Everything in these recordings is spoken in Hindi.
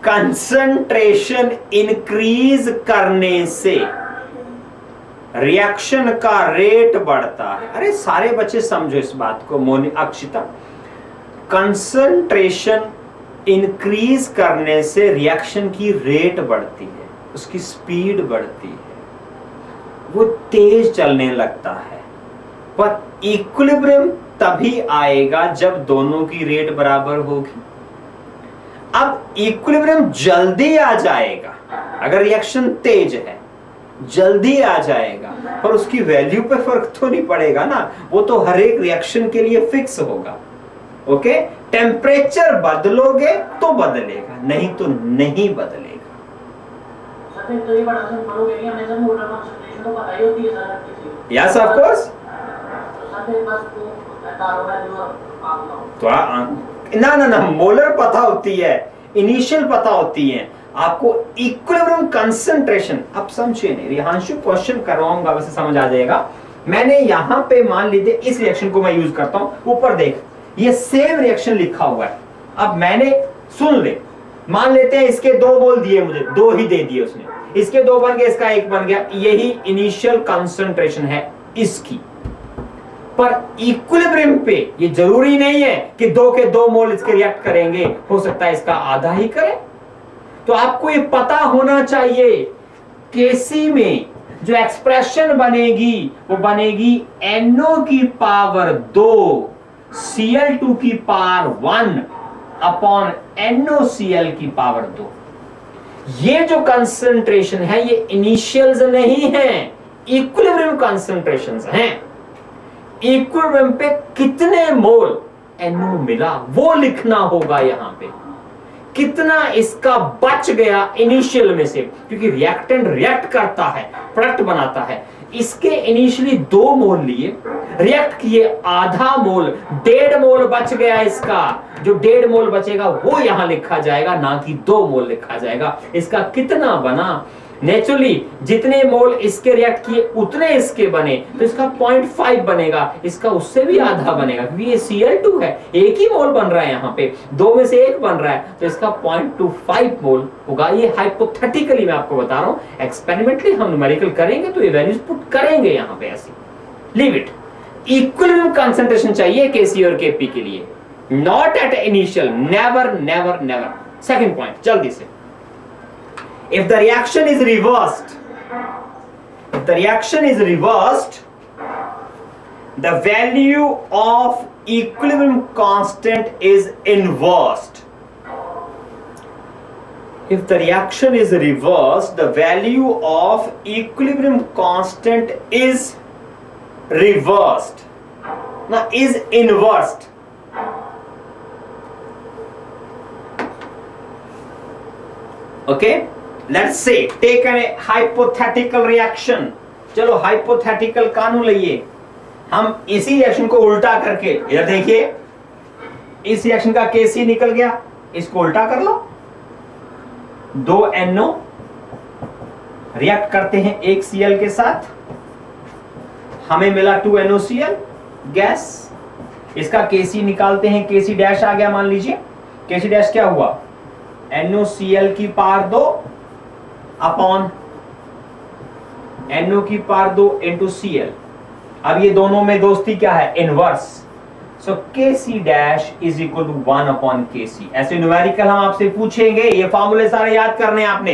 कंसंट्रेशन इंक्रीज करने से रिएक्शन का रेट बढ़ता है। अरे सारे बच्चे समझो इस बात को। मोनी, अक्षिता, कंसंट्रेशन इंक्रीज करने से रिएक्शन की रेट बढ़ती है, उसकी स्पीड बढ़ती है, वो तेज चलने लगता है। पर इक्विलिब्रियम तभी आएगा जब दोनों की रेट बराबर होगी। अब इक्विलिब्रियम जल्दी आ जाएगा अगर रिएक्शन तेज है, जल्दी आ जाएगा, पर उसकी वैल्यू पे फर्क तो नहीं पड़ेगा ना, वो तो हर एक रिएक्शन के लिए फिक्स होगा। ओके, टेम्परेचर बदलोगे तो बदलेगा, नहीं तो नहीं बदलेगा। Yes of course. तो ना ना ना, मोलर पता होती है, इनिशियल पता होती है आपको, इक्विलिब्रियम कंसंट्रेशन। अब समझिए नहीं, रिहांशु क्वेश्चन करवाऊंगा वैसे समझ आ जाएगा। मैंने यहां पे मान लीजिए इस रिएक्शन को मैं यूज करता हूं, ऊपर देख ये सेम रिएक्शन लिखा हुआ है। अब मैंने सुन ले, मान लेते हैं इसके 2 मोल दिए, मुझे 2 ही दे दिए उसने, इसके 2 बन गए, इसका 1 बन गया, यही इनिशियल कंसंट्रेशन है इसकी। पर इक्विलिब्रियम पे ये जरूरी नहीं है कि 2 के 2 मोल इसके रिएक्ट करेंगे, हो सकता है इसका आधा ही करे। तो आपको ये पता होना चाहिए केसी में जो एक्सप्रेशन बनेगी वो बनेगी NO की पावर 2 Cl2 की पावर 1 अपॉन NOCl की पावर 2। ये जो कंसंट्रेशन है ये इनिशियल्स नहीं है, इक्विलिब्रियम कंसंट्रेशंस हैं। इक्विलिब्रियम पे कितने मोल NO मिला वो लिखना होगा यहां पे, कितना इसका बच गया इनिशियल में से, क्योंकि रिएक्टेंट रिएक्ट करता है, प्रोडक्ट बनाता है। इसके इनिशियली 2 मोल लिए, रिएक्ट किए आधा मोल, 1.5 मोल बच गया इसका। जो 1.5 मोल बचेगा वो यहां लिखा जाएगा, ना कि 2 मोल लिखा जाएगा। इसका कितना बना, नेचुरली जितने मोल इसके रिएक्ट किए उतने इसके बने, तो इसका 0.5 बनेगा, इसका उससे भी आधा बनेगा, क्योंकि ये Cl2 है, 1 ही मोल बन रहा है यहाँ पे, 2 में से 1 बन रहा है, तो इसका 0.25 मोल होगा। ये हाइपोथेटिकली मैं आपको बता रहा हूं, एक्सपेरिमेंटली हम न्यूमेरिकल करेंगे तो ये वैल्यूज पुट करेंगे यहाँ पे ऐसी। Leave it. इक्विलिब्रियम कंसंट्रेशन चाहिए Kc और Kp के लिए, not at initial, never never never. Second point जल्दी से, if the reaction is reversed, the value of equilibrium constant is inversed. If the reaction is reversed, the value of equilibrium constant is reversed. Now is inversed. Okay? Let's say take a hypothetical reaction. चलो hypothetical कानून लइए, हम इसी रिएक्शन को उल्टा करके, इधर देखिए, इस रिएक्शन का Kc निकल गया, इसको उल्टा कर लो, 2 NO रिएक्ट करते हैं 1 Cl के साथ, हमें मिला 2 NOCl गैस। इसका Kc निकालते हैं, Kc डैश आ गया, मान लीजिए Kc डैश क्या हुआ, NOCl की पावर 2 अपॉन NO की पावर 2 इंटू Cl। अब ये दोनों में दोस्ती क्या है, inverse. So Kc dash is equal to 1 upon Kc। ऐसे न्यूमेरिकल हम आपसे पूछेंगे, ये फॉर्मूले सारे याद करने हैं आपने,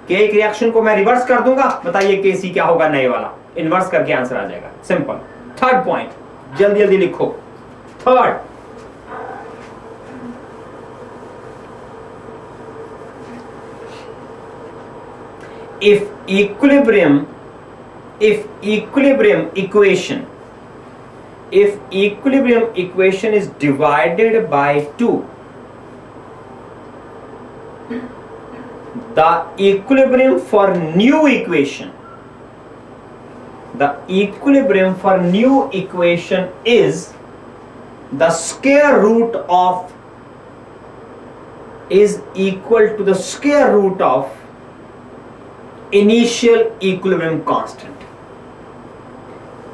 कि एक रिएक्शन को मैं रिवर्स कर दूंगा, बताइए Kc क्या होगा, नए वाला इनवर्स करके आंसर आ जाएगा, सिंपल। थर्ड पॉइंट जल्दी जल्दी लिखो। Third, if equilibrium equation is divided by 2, the equilibrium for new equation is the square root of, is equal to the square root of initial equilibrium constant,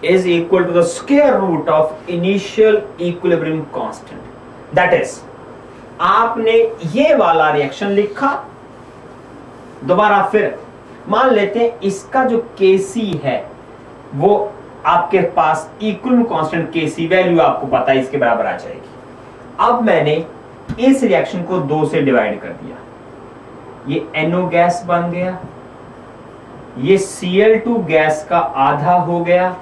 is equal to the square root of initial equilibrium constant. That is, आपने ये वाला रिएक्शन लिखा, दोबारा फिर मान लेते हैं इसका जो Kc है वो आपके पास इक्विलिब्रियम कांस्टेंट Kc वैल्यू आपको पता है इसके बराबर आ जाएगी। अब मैंने इस रिएक्शन को 2 से डिवाइड कर दिया, ये NO गैस बन गया, ये Cl2 गैस का आधा हो गया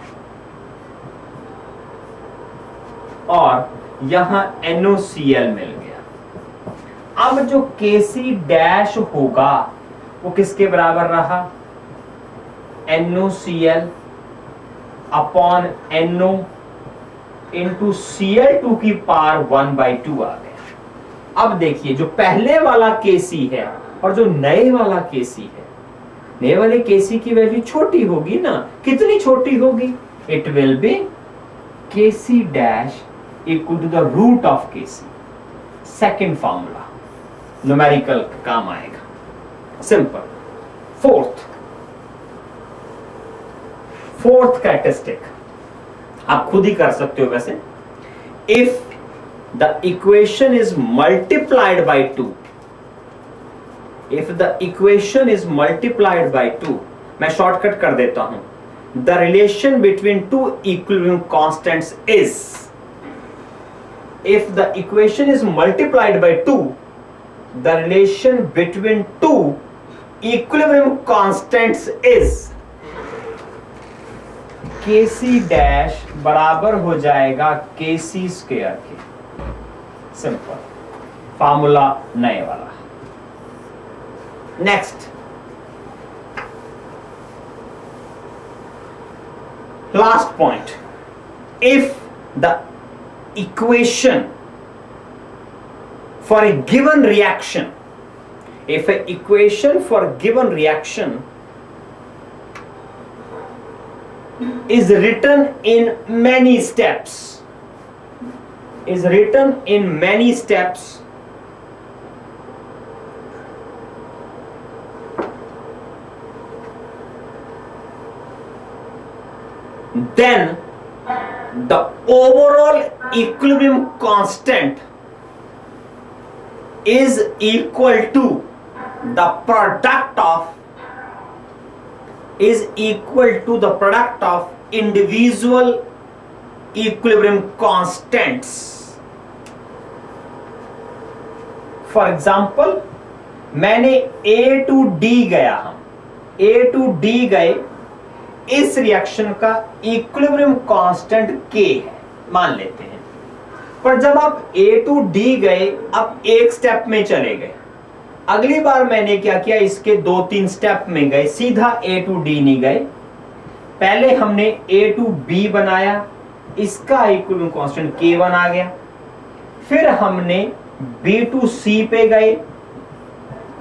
और यहां NOCl मिल गया। अब जो Kc डैश होगा वो किसके बराबर रहा? NOCl upon NO into Cl2 की पावर 1/2 आ गया। अब देखिए जो पहले वाला Kc है और जो नए वाला Kc है, नए वाले Kc की वैल्यू छोटी होगी ना, कितनी छोटी होगी? It will be Kc dash equal to the root of Kc। Second formula numerical काम आएगा, सिंपल। फोर्थ कैरेक्टरिस्टिक आप खुद ही कर सकते हो वैसे। If the equation is multiplied by 2, if the equation is multiplied by 2, मैं शॉर्टकट कर देता हूं, the relation between two equilibrium constants is, if the equation is multiplied by 2, the relation between two equilibrium constants is Kc dash बराबर हो जाएगा Kc स्क्वायर के। सिंपल फार्मूला नए वाला। Next, last point, if the equation for a given reaction, if an equation for a given reaction is written in many steps, then the overall equilibrium constant is equal to the product of individual equilibrium constants. For example, मैंने A to D गया, हम A to D गए, इस रिएक्शन का इक्विलिब्रियम कांस्टेंट K है मान लेते हैं, पर जब आप A to D गए, अब एक स्टेप में चले गए, अगली बार मैंने क्या किया, इसके 2-3 स्टेप में गए, सीधा A to D नहीं गए, पहले हमने A to B बनाया, इसका इक्विलिब्रियम कांस्टेंट K1 आ गया, फिर हमने B to C पे गए,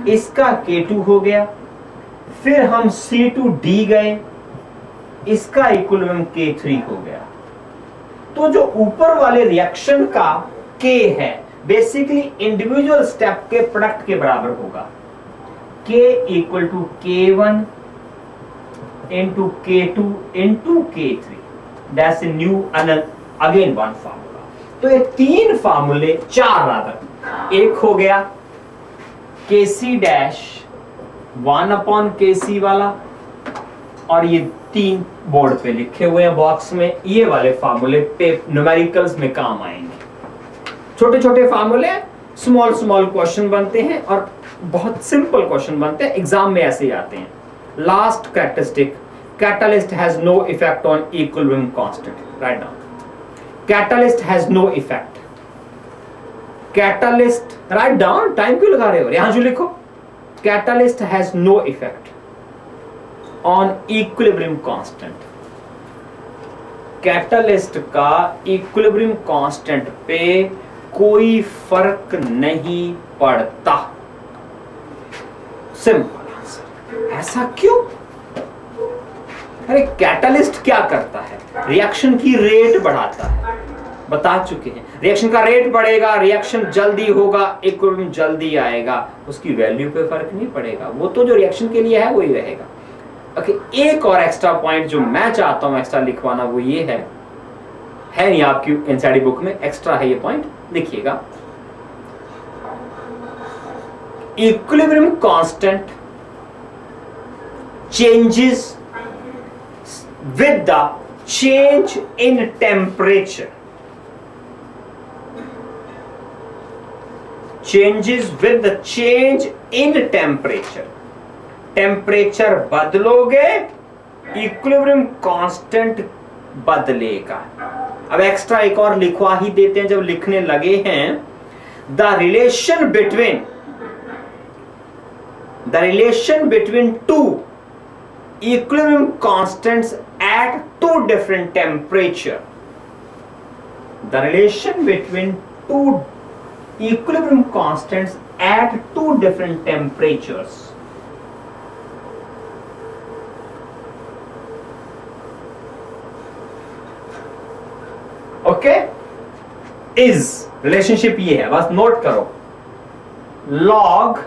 इसका K2 हो गया, फिर हम C to D गए, इसका इक्विलिब्रियम K3 हो गया। तो जो ऊपर वाले रिएक्शन का K है बेसिकली इंडिविजुअल स्टेप के प्रोडक्ट के बराबर होगा, K equal to K1 into K2 into K3, that's a new again one formula. तो ये 3 फार्मूले, 4 रादर, एक हो गया Kc डैश 1/Kc वाला, और ये 3 बोर्ड पे लिखे हुए हैं बॉक्स में, ये वाले फार्मूले पे न्यूमेरिकल्स में काम आएंगे। छोटे छोटे फार्मूले, स्मॉल क्वेश्चन बनते हैं और बहुत सिंपल क्वेश्चन बनते हैं, एग्जाम में ऐसे ही आते हैं। Last characteristic, catalyst has no effect on equilibrium constant. Write down, catalyst has no effect, catalyst, write down, time क्यों लगा रहे हो, यहां जो लिखो, catalyst has no effect on equilibrium constant. Catalyst का इक्विलिब्रियम कांस्टेंट पे कोई फर्क नहीं पड़ता। Simple answer. ऐसा क्यों? अरे कैटलिस्ट क्या करता है, रिएक्शन की रेट बढ़ाता है, बता चुके हैं। रिएक्शन का रेट बढ़ेगा, रिएक्शन जल्दी होगा, इक्विलिब्रियम जल्दी आएगा, उसकी वैल्यू पे फर्क नहीं पड़ेगा, वो तो जो रिएक्शन के लिए है वही रहेगा। ओके, एक और एक्स्ट्रा पॉइंट जो मैं चाहता हूं एक्स्ट्रा लिखवाना वो ये है नहीं आपकी एनसीईआरटी बुक में, एक्स्ट्रा है ये पॉइंट, देखिएगा। Equilibrium constant changes with the change in temperature, changes with the change in temperature. Temperature बदलोगे इक्विलिब्रियम कांस्टेंट बदलेगा। अब एक्स्ट्रा एक और लिखवा ही देते हैं जब लिखने लगे हैं। The relation between two equilibrium constants at two different temperature. The relation between two equilibrium constants at two different temperatures. Okay? Is relationship ये है, बस नोट करो। log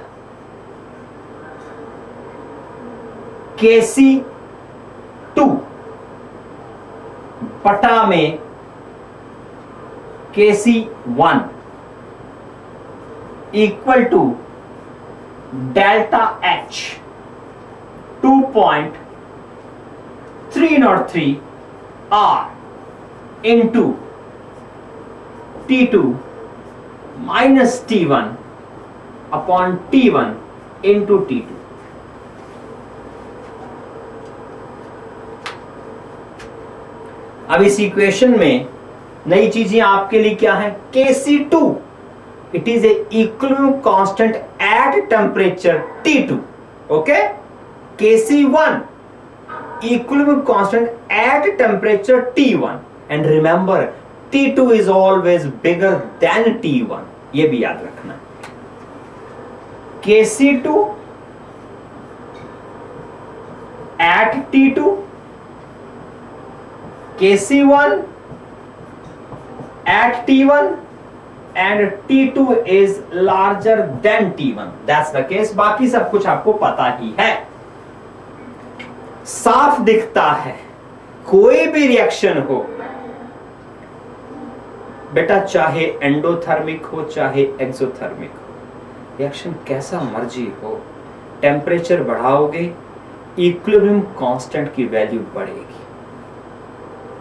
Kc2 बटा में Kc1 equal to delta H 2.303 R into T2 minus T1 upon T1 into T2। अब इस इक्वेशन में नई चीजें आपके लिए क्या है? Kc2 it is a equilibrium constant at temperature T2। Okay, Kc1 equilibrium constant at temperature T1 and remember T2 is always bigger than T1, ये भी याद रखना। Kc2 at T2, Kc1 at T1 and T2 is larger than T1. That's the case. बाकी सब कुछ आपको पता ही है। साफ दिखता है कोई भी रिएक्शन हो बेटा, चाहे एंडोथर्मिक हो चाहे एक्सोथर्मिक हो, रिएक्शन कैसा मर्जी हो, टेम्परेचर बढ़ाओगे इक्विलिब्रियम कांस्टेंट की वैल्यू बढ़ेगी।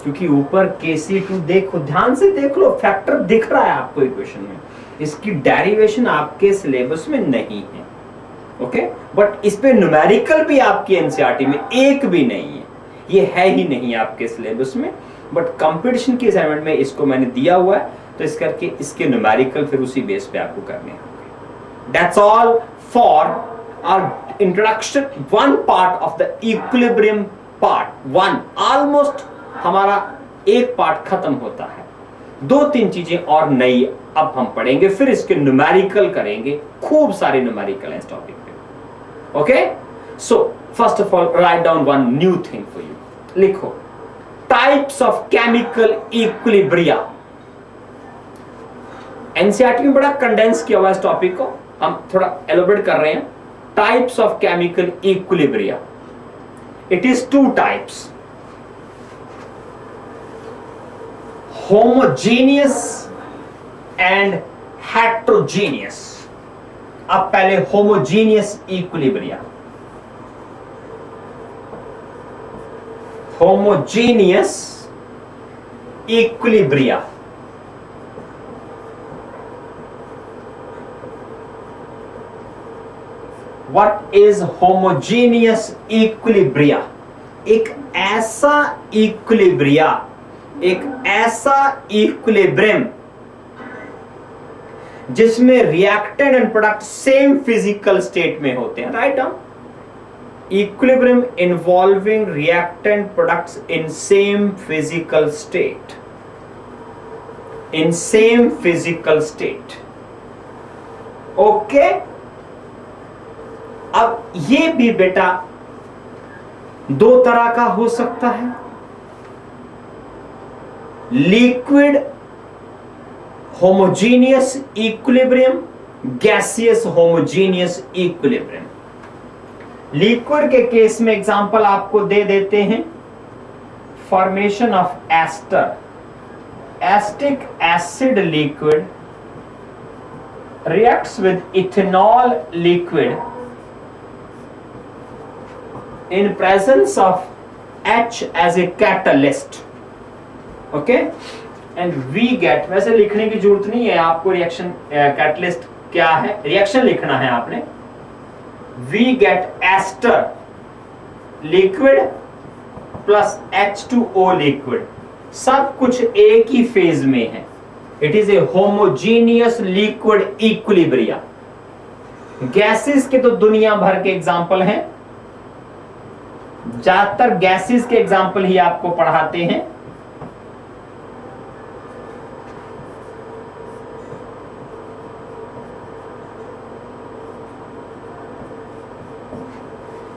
क्योंकि ऊपर Kc2 देखो, ध्यान से देख लो, फैक्टर दिख रहा है आपको इक्वेशन में, इसकी डेरिवेशन आपके सिलेबस में नहीं है। ओके, बट इस पे न्यूमेरिकल भी आपकी एनसीईआरटी में एक भी नहीं है, ये है ही नहीं आपके सिलेबस में। बट कंपटीशन के असाइनमेंट में इसको मैंने दिया हुआ है, तो इस करके इसके न्यूमेरिकल फिर उसी बेस पे आपको करने होंगे। That's all for our introduction, one part of the equilibrium part one. Almost हमारा एक पार्ट खत्म होता है। दो तीन चीजें और नई अब हम पढ़ेंगे, फिर इसके न्यूमेरिकल करेंगे, खूब सारे न्यूमेरिकल हैं इस टॉपिक पे। Okay, so first of all write down one new thing for you. लिखो types of chemical equilibria. NCERT में बड़ा कंडेंस किया हुआ इस टॉपिक को, हम थोड़ा एलोबरेट कर रहे हैं। Types of chemical equilibria, it is two types, homogeneous and heterogeneous. अब पहले homogeneous equilibria, homogeneous equilibria. What is homogeneous equilibria? एक ऐसा इक्विलिब्रिया, एक ऐसा इक्विलिब्रियम जिसमें reactant and product same physical state में होते हैं। Write down, equilibrium involving reactant products in same physical state, in same physical state. Okay, अब ये भी बेटा दो तरह का हो सकता है, liquid homogeneous equilibrium, gaseous homogeneous equilibrium. Liquid के केस में एग्जांपल आपको दे देते हैं, formation of ester, acetic acid liquid reacts with ethanol liquid in presence of H as a catalyst. Okay, and we get, वैसे लिखने की जरूरत नहीं है आपको, रिएक्शन कैटलिस्ट क्या है, रिएक्शन लिखना है आपने. We get ester liquid plus H2O liquid, सब कुछ एक ही फेज में है. It is A homogeneous liquid equilibria. Gases के तो दुनिया भर के एग्जाम्पल हैं, ज्यादातर गैसेस के एग्जाम्पल ही आपको पढ़ाते हैं.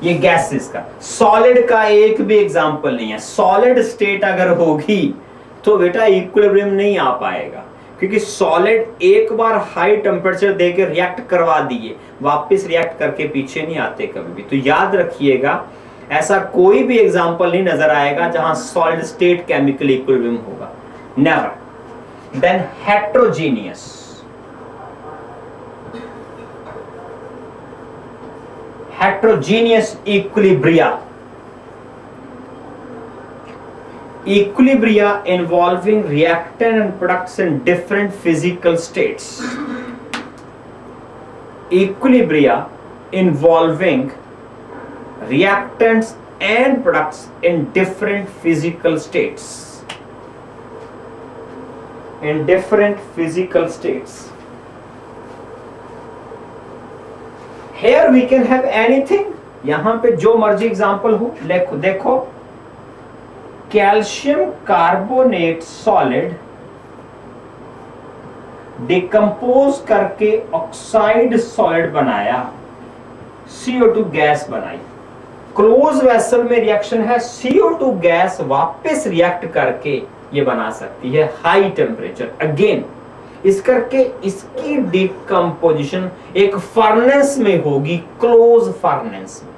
ये गैसेस का, सॉलिड का एक भी एग्जाम्पल नहीं है. सॉलिड स्टेट अगर होगी तो बेटा इक्विलिब्रियम नहीं आ पाएगा, क्योंकि सॉलिड एक बार हाई टेम्परेचर देकर रिएक्ट करवा दिए, वापस रिएक्ट करके पीछे नहीं आते कभी भी. तो याद रखिएगा, ऐसा कोई भी एग्जाम्पल नहीं नजर आएगा जहां सॉलिड स्टेट केमिकल इक्विलिब्रियम होगा. Never. Then heterogeneous. Heterogeneous equilibria. Equilibria involving reactant and products in different physical states. Equilibria involving reactants and products in different physical states. In different physical states. Here we can have anything. यहां पे जो मर्जी एग्जाम्पल हो, देखो कैल्शियम कार्बोनेट सॉलिड डिकम्पोज करके ऑक्साइड सॉलिड बनाया, CO2 गैस बनाई. क्लोज वेसल में रिएक्शन है, CO2 गैस वापस रिएक्ट करके ये बना सकती है हाई टेम्परेचर. अगेन इस करके इसकी डिकम्पोजिशन एक फर्नेस में होगी, क्लोज फर्नेस में.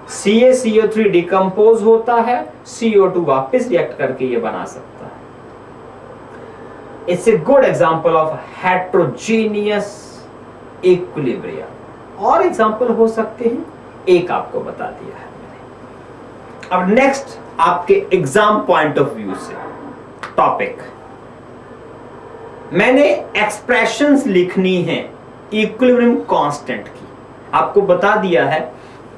CaCO3 डिकम्पोज होता है, CO2 वापस रिएक्ट करके ये बना सकता है. It's a good example of heterogeneous equilibria. और एग्जांपल हो सकते हैं, एक आपको बता दिया है मैंने. अब नेक्स्ट आपके एग्जाम पॉइंट ऑफ व्यू से टॉपिक, मैंने एक्सप्रेशंस लिखनी है इक्विलिब्रियम कांस्टेंट की. आपको बता दिया है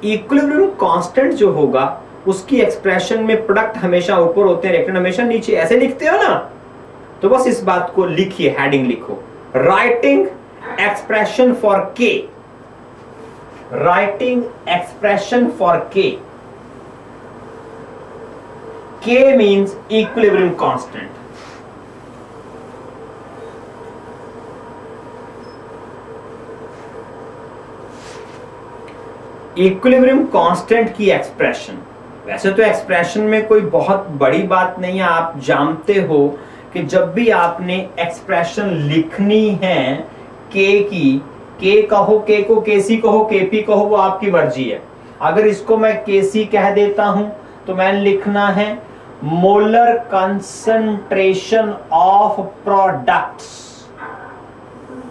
इक्विलिब्रियम कांस्टेंट जो होगा उसकी एक्सप्रेशन में प्रोडक्ट हमेशा ऊपर होते हैं, रिएक्टेंट हमेशा नीचे. ऐसे लिखते हो ना, तो बस इस बात को लिखिए, हेडिंग लिखो, राइटिंग एक्सप्रेशन फॉर के. राइटिंग एक्सप्रेशन फॉर के. के means equilibrium constant. Equilibrium constant की एक्सप्रेशन, वैसे तो एक्सप्रेशन में कोई बहुत बड़ी बात नहीं है. आप जानते हो कि जब भी आपने एक्सप्रेशन लिखनी है के की, के कहो, के को केसी कहो, केपी कहो, वो आपकी मर्जी है. अगर इसको मैं केसी कह देता हूं तो मैंने लिखना है molar concentration of products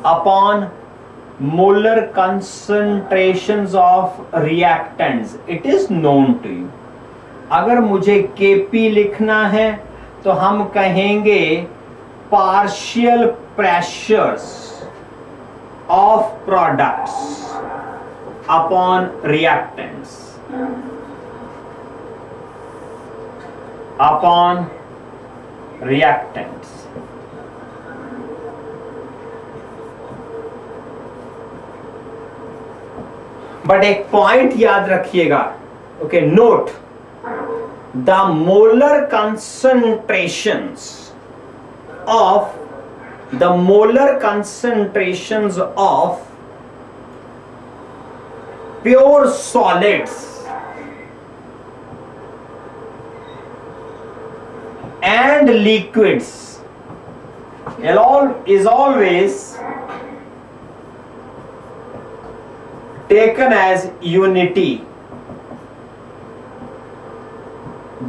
upon molar concentrations of reactants. It is known to you. अगर मुझे Kp लिखना है तो हम कहेंगे partial pressures of products upon reactants. Upon reactants. But एक पॉइंट याद रखिएगा. Okay, note the molar concentrations of pure solids and liquids is always taken as unity.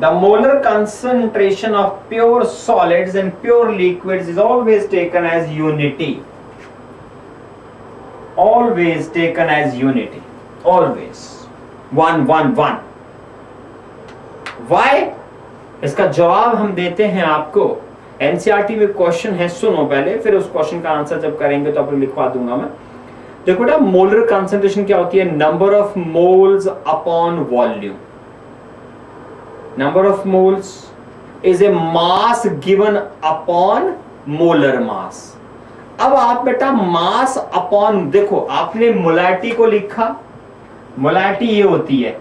The molar concentration of pure solids and pure liquids is always taken as unity. Always taken as unity, always 1 1 1। Why? इसका जवाब हम देते हैं आपको, एनसीईआरटी में क्वेश्चन है, सुनो पहले, फिर उस क्वेश्चन का आंसर जब करेंगे तो आपको लिखवा दूंगा मैं। देखो बेटा, मोलर कंसंट्रेशन क्या होती है? Number of moles upon volume. Number of moles is a mass given upon molar mass. अब आप बेटा मास अपॉन, देखो आपने मोलैरिटी को लिखा, मोलैरिटी ये होती है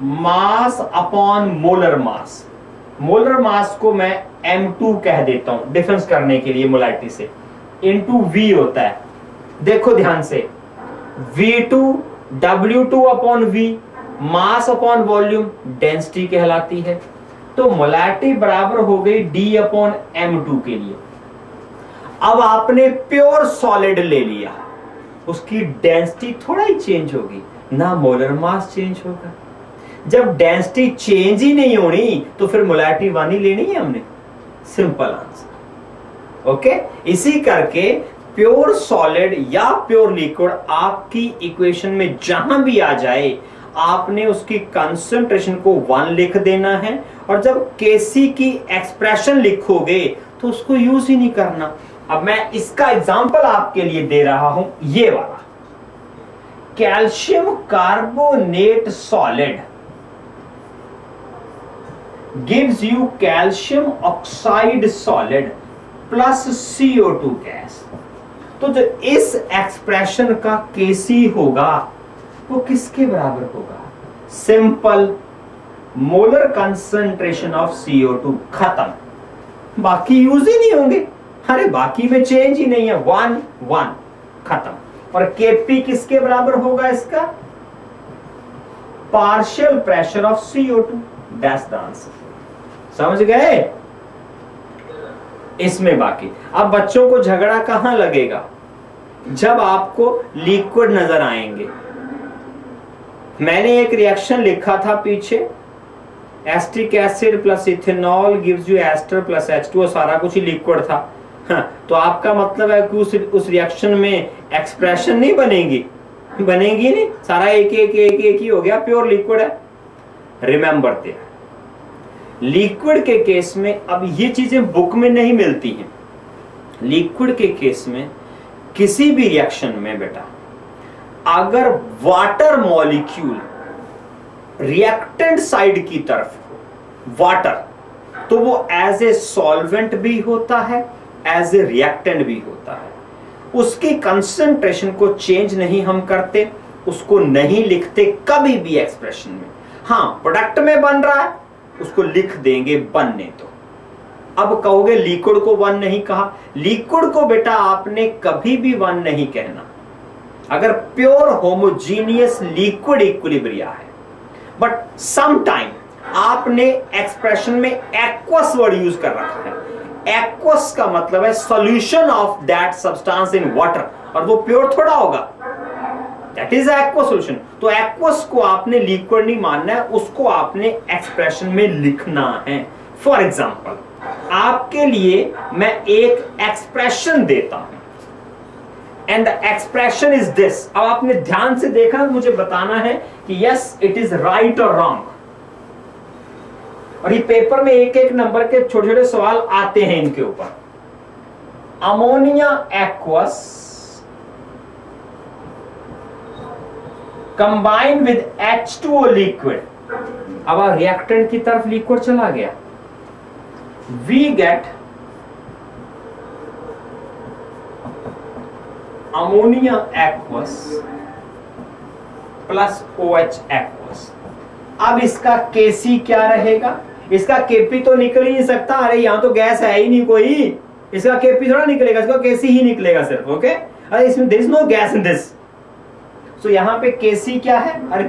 mass upon molar mass. Molar mass को मैं M2 कह देता हूं डिफरेंस करने के लिए मोलैरिटी से, इनटू V होता है। देखो ध्यान से, V2 W2 upon V, mass upon volume density कहलाती है। तो मोलैरिटी बराबर हो गई D अपॉन M2 के लिए। अब आपने प्योर सॉलिड ले लिया, उसकी डेंसिटी थोड़ा ही चेंज होगी ना, मोलर मास चेंज होगा। जब डेंसिटी चेंज ही नहीं होनी तो फिर मोलैरिटी 1 ही लेनी है हमने, सिंपल आंसर। ओके, इसी करके प्योर सॉलिड या प्योर लिक्विड आपकी इक्वेशन में जहां भी आ जाए, आपने उसकी कंसंट्रेशन को 1 लिख देना है, और जब केसी की एक्सप्रेशन लिखोगे तो उसको यूज ही नहीं करना। अब मैं इसका एग्जांपल आपके लिए दे रहा हूं, ये वाला calcium carbonate solid gives you calcium oxide solid plus CO2 gas. तो जो इस एक्सप्रेशन का केसी होगा वो किसके बराबर होगा? Simple, molar concentration of CO2, खत्म, बाकी यूज ही नहीं होंगे। अरे बाकी में चेंज ही नहीं है, 1 1 खत्म। और केपी किसके बराबर होगा इसका? Partial pressure of CO2, that's the answer. समझ गए? इसमें बाकी, अब बच्चों को झगड़ा कहां लगेगा? जब आपको लिक्विड नजर आएंगे। मैंने एक रिएक्शन लिखा था पीछे, acetic acid plus ethanol gives you ester plus H2, सारा कुछ ही लिक्विड था। हाँ, तो आपका मतलब है कि उस रिएक्शन में एक्सप्रेशन नहीं बनेगी? बनेगी नहीं, सारा एक एक एक एक ही हो गया, प्योर लिक्विड है। रिमेंबर देयर, लिक्विड के केस में अब ये चीजें बुक में नहीं मिलती हैं। लिक्विड के केस में किसी भी रिएक्शन में बेटा, अगर वाटर मॉलिक्यूल रिएक्टेंट साइड की तरफ हो, वाटर, तो वो एज ए सॉल्वेंट भी होता है, एज ए रिएक्टेंट भी होता है। उसकी कंसंट्रेशन को चेंज नहीं हम करते, उसको नहीं लिखते कभी भी एक्सप्रेशन में। हाँ, प्रोडक्ट में बन रहा है उसको लिख देंगे बनने तो। अब कहोगे लिक्विड को 1 नहीं कहा, लिक्विड को बेटा आपने कभी भी 1 नहीं कहना अगर प्योर होमोजीनियस लिक्विड इक्विलिब्रिया है। बट सम टाइम आपने एक्सप्रेशन में एक्वस वर्ड यूज कर रखा है। एक्वस का मतलब है solution of that substance in water, और वो प्योर थोड़ा होगा, दैट इज एक्वस सॉल्यूशन। तो एक्वस को आपने लिक्विड नहीं मानना है, उसको आपने एक्सप्रेशन में लिखना है। फॉर एग्जाम्पल, आपके लिए मैं एक एक्सप्रेशन देता हूं and the expression is this. अब आपने ध्यान से देखा, मुझे बताना है कि यस इट इज राइट और रॉन्ग। और ये पेपर में एक एक नंबर के छोटे छोटे सवाल आते हैं इनके ऊपर। Ammonia aqueous combine with H2O liquid, अब रिएक्टेंट की तरफ लिक्विड चला गया, we get ammonia aqueous plus OH aqueous. अब इसका केसी क्या रहेगा? इसका केपी तो निकल ही नहीं सकता, अरे यहां तो गैस है ही नहीं कोई, इसका केपी थोड़ा निकलेगा, इसका केसी ही निकलेगा सिर्फ। ओके, अरे इसमें there is no gas in this. So यहां पे केसी क्या है? अरे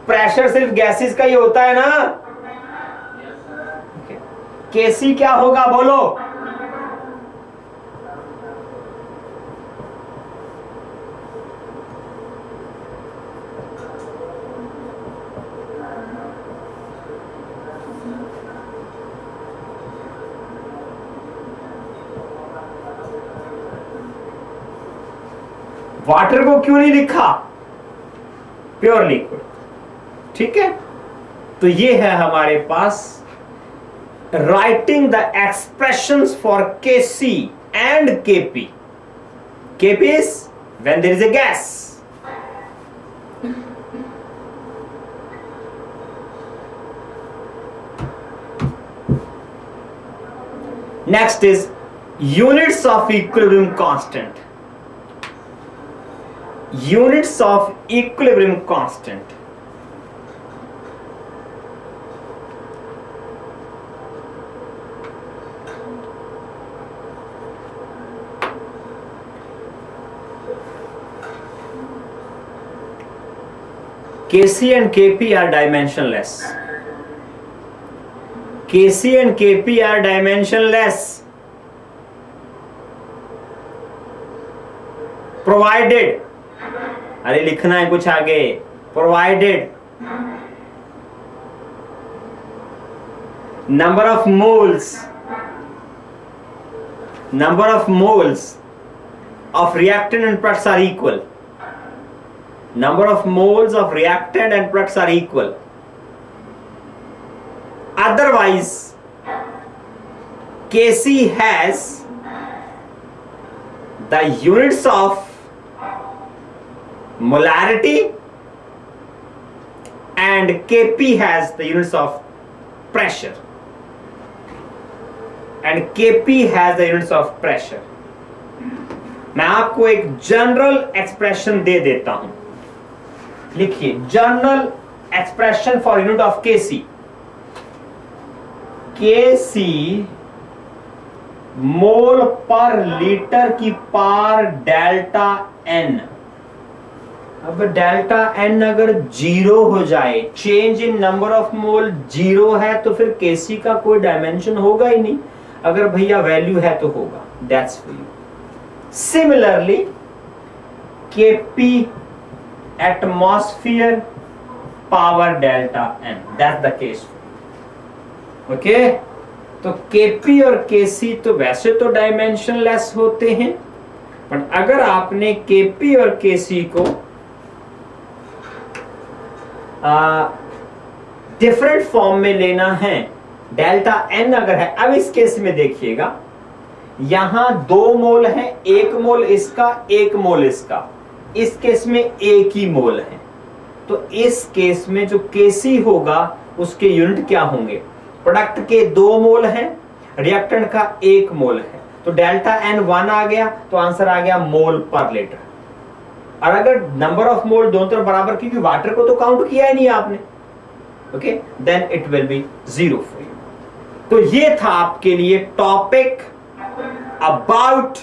प्रेशर सिर्फ गैसेस का ही होता है ना। केसी क्या होगा बोलो? वाटर को क्यों नहीं लिखा? Pure liquid. ठीक है, तो ये है हमारे पास writing the expressions for Kc and Kp. Kp is when there is a gas. Next is units of equilibrium constant. Units of equilibrium constant. Kc and Kp are dimensionless. Kc and Kp are dimensionless, provided, अरे लिखना है कुछ आगे, provided number of moles of reactant and products are equal. Number of moles of reactant and products are equal. Otherwise, Kc has the units of molarity and Kp has the units of pressure. And Kp has the units of pressure. मैं आपको एक जनरल एक्सप्रेशन दे देता हूं, लिखिए general expression for unit of Kc. Kc मोल पर लीटर की पावर डेल्टा n. अब डेल्टा n अगर जीरो हो जाए, change in number of mole zero है, तो फिर Kc का कोई डायमेंशन होगा ही नहीं. अगर भैया वैल्यू है तो होगा. That's for you. Similarly Kp atmosphere power delta n, that's the case. Okay, तो Kp और Kc तो वैसे तो डायमेंशनलेस होते हैं, बट अगर आपने Kp और Kc को डिफरेंट फॉर्म में लेना है, डेल्टा n अगर है, अब इस केस में देखिएगा, यहां 2 मोल है, 1 मोल इसका, 1 मोल इसका. इस केस में एक ही मोल है, तो इस केस में जो Kc होगा उसके यूनिट क्या होंगे? प्रोडक्ट के 2 मोल हैं, रिएक्टेंट का 1 मोल है, तो डेल्टा n 1 आ गया, तो आंसर आ गया मोल पर लीटर. और अगर नंबर ऑफ मोल दोनों तरफ बराबर, क्योंकि वाटर को तो काउंट किया ही नहीं आपने, okay, then it will be 0 for you. तो ये था आपके लिए topic about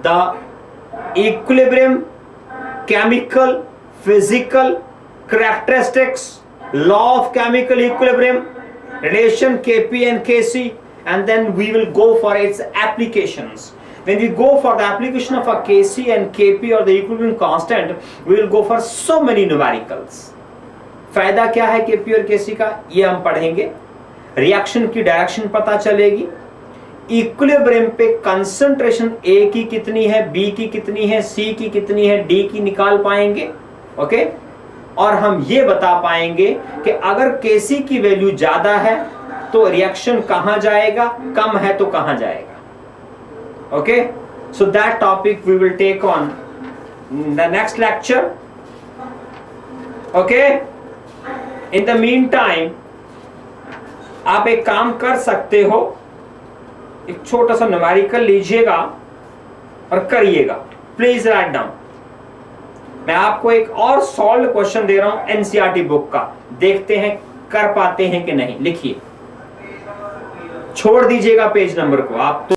the equilibrium, chemical, physical characteristics, law of chemical equilibrium, relation Kp and Kc, and then we will go for its applications. When we go for the application of a Kc and Kp or the equilibrium constant, we will go for so many numericals. फायदा क्या है Kp और Kc का, ये हम पढ़ेंगे. रिएक्शन की डायरेक्शन पता चलेगी, इक्विलिब्रियम पे कंसंट्रेशन A की कितनी है, B की कितनी है, C की कितनी है, D की निकाल पाएंगे. ओके, और हम ये बता पाएंगे कि अगर Kc की वैल्यू ज्यादा है तो रिएक्शन कहां जाएगा, कम है तो कहां जाएगा. Okay, so that topic we will take on the next lecture. Okay, in the mean time आप एक काम कर सकते हो, एक छोटा सा न्यूमेरिकल लीजिएगा और करिएगा. Please write down. मैं आपको एक और सॉल्व क्वेश्चन दे रहा हूं एनसीईआरटी बुक का, देखते हैं कर पाते हैं कि नहीं. लिखिए, छोड़ दीजिएगा पेज नंबर को आप तो